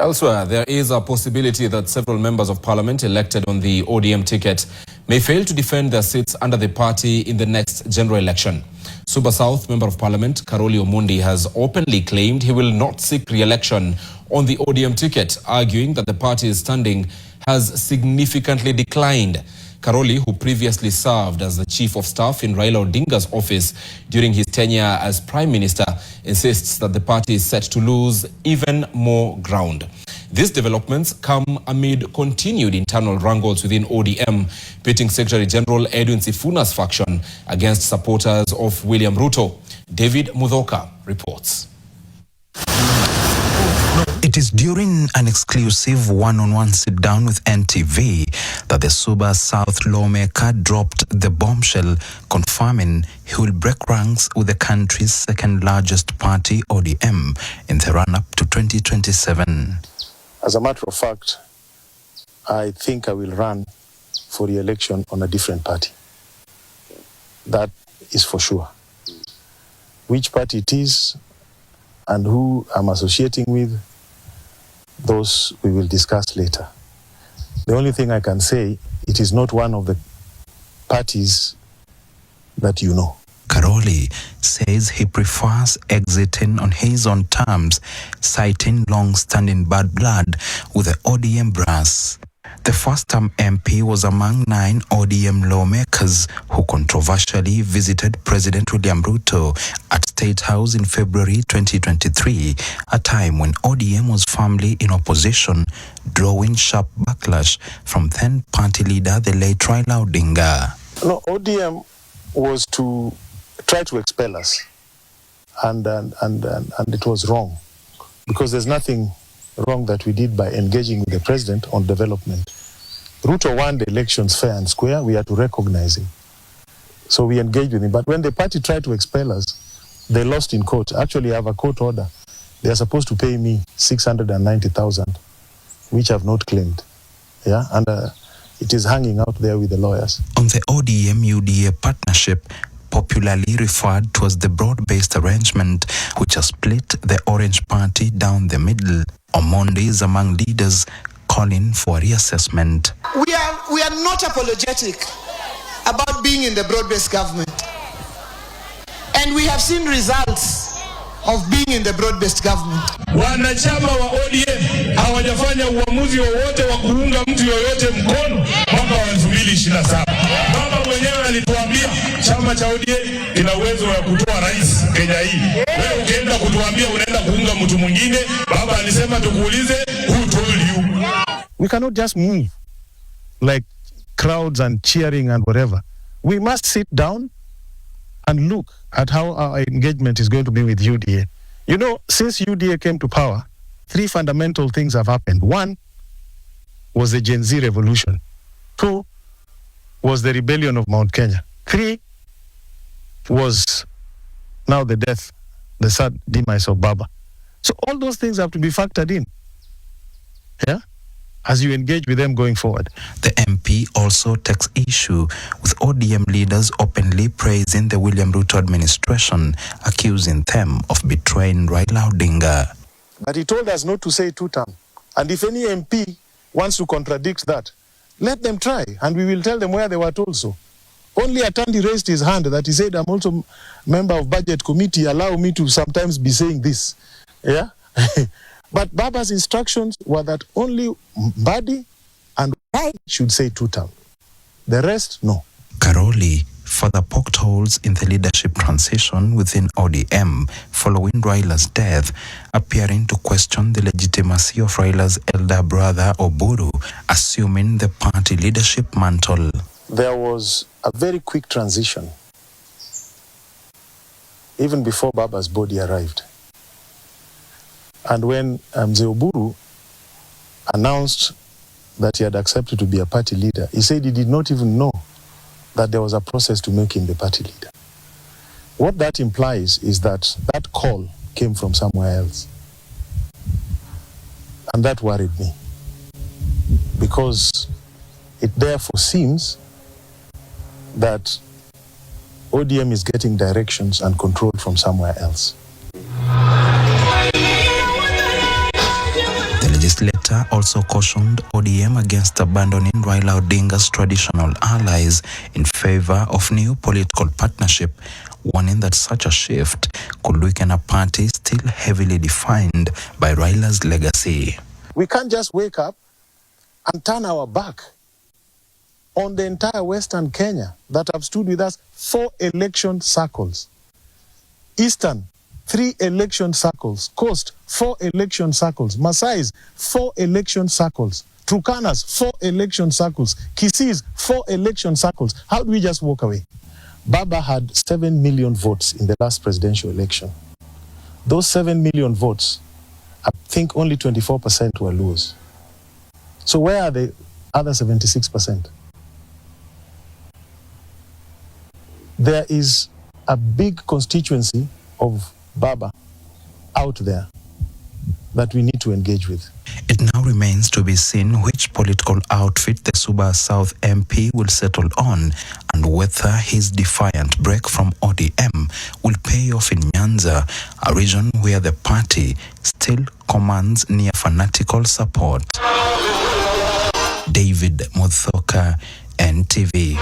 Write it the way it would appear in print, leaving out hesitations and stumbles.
Elsewhere, there is a possibility that several members of parliament elected on the ODM ticket may fail to defend their seats under the party in the next general election. Suba South Member of Parliament Caroli Omondi has openly claimed he will not seek re-election on the ODM ticket, arguing that the party's standing has significantly declined. Caroli, who previously served as the Chief of Staff in Raila Odinga's office during his tenure as Prime Minister, insists that the party is set to lose even more ground. These developments come amid continued internal wrangles within ODM, pitting Secretary General Edwin Sifuna's faction against supporters of William Ruto. David Mudhoka reports. It is during an exclusive one-on-one sit-down with NTV that the Suba South lawmaker dropped the bombshell, confirming he will break ranks with the country's second-largest party, ODM, in the run-up to 2027. As a matter of fact, I think I will run for re-election on a different party. That is for sure. Which party it is and who I'm associating with, those we will discuss later. The only thing I can say, it is not one of the parties that you know. Caroli says he prefers exiting on his own terms, citing long-standing bad blood with the ODM brass. The first-term MP was among 9 ODM lawmakers who controversially visited President William Ruto at State House in February 2023, a time when ODM was firmly in opposition, drawing sharp backlash from then-party leader, the late Raila Odinga. No, ODM was to try to expel us, and it was wrong, because there's nothing wrong that we did by engaging with the president on development. Ruto won the elections fair and square. We had to recognize him. So we engaged with him. But when the party tried to expel us, they lost in court. Actually, I have a court order. They are supposed to pay me 690,000, which I've not claimed. Yeah, and it is hanging out there with the lawyers. On the ODM-UDA partnership, popularly referred to as the broad-based arrangement, which has split the Orange Party down the middle, Omondi is among leaders calling for a reassessment. We are not apologetic about being in the broad-based government. And we have seen results of being in the broad-based government. Wanachama wa ODM hawajafanya uamuzi wowote wa kuunga mtu yoyote mkono mwaka wa 2027. Baba mwenyewe alituambia chama cha ODM ina uwezo wa kutoa rais Kenya hii. Wewe ukienda kutuambia unaenda kuunga mtu mwingine, baba alisema tukuulize who told you. We cannot just move like crowds and cheering and whatever. We must sit down and look at how our engagement is going to be with UDA. You know, since UDA came to power, 3 fundamental things have happened. 1 was the Gen Z revolution. 2 was the rebellion of Mount Kenya. 3 was now the death, the sad demise of Baba. So all those things have to be factored in, yeah, as you engage with them going forward. The MP also takes issue with ODM leaders openly praising the William Ruto administration, accusing them of betraying Raila Odinga. But he told us not to say 2-term. And if any MP wants to contradict that, let them try, and we will tell them where they were told so. Only Atandi raised his hand that he said, I'm also member of budget committee, allow me to sometimes be saying this. Yeah? But Baba's instructions were that only Mbadi and I should say 2-term. The rest, no. Caroli further poked holes in the leadership transition within ODM following Raila's death, appearing to question the legitimacy of Raila's elder brother Oburu, assuming the party leadership mantle. There was a very quick transition, even before Baba's body arrived. And when Mzee Oburu announced that he had accepted to be a party leader, he said he did not even know that there was a process to make him the party leader. What that implies is that that call came from somewhere else. And that worried me, because it therefore seems that ODM is getting directions and control from somewhere else. This letter also cautioned ODM against abandoning Raila Odinga's traditional allies in favor of new political partnership, warning that such a shift could weaken a party still heavily defined by Raila's legacy. We can't just wake up and turn our back on the entire Western Kenya that have stood with us 4 election cycles. Eastern, 3 election cycles. Coast, 4 election cycles. Masai's, 4 election cycles. Turkana's, 4 election cycles. Kisi's, 4 election cycles. How do we just walk away? Baba had 7 million votes in the last presidential election. Those 7 million votes, I think only 24% were Luos. So where are the other 76%? There is a big constituency of Baba out there that we need to engage with. It now remains to be seen which political outfit the Suba South MP will settle on and whether his defiant break from ODM will pay off in Nyanza, a region where the party still commands near fanatical support. David Muthoka, NTV.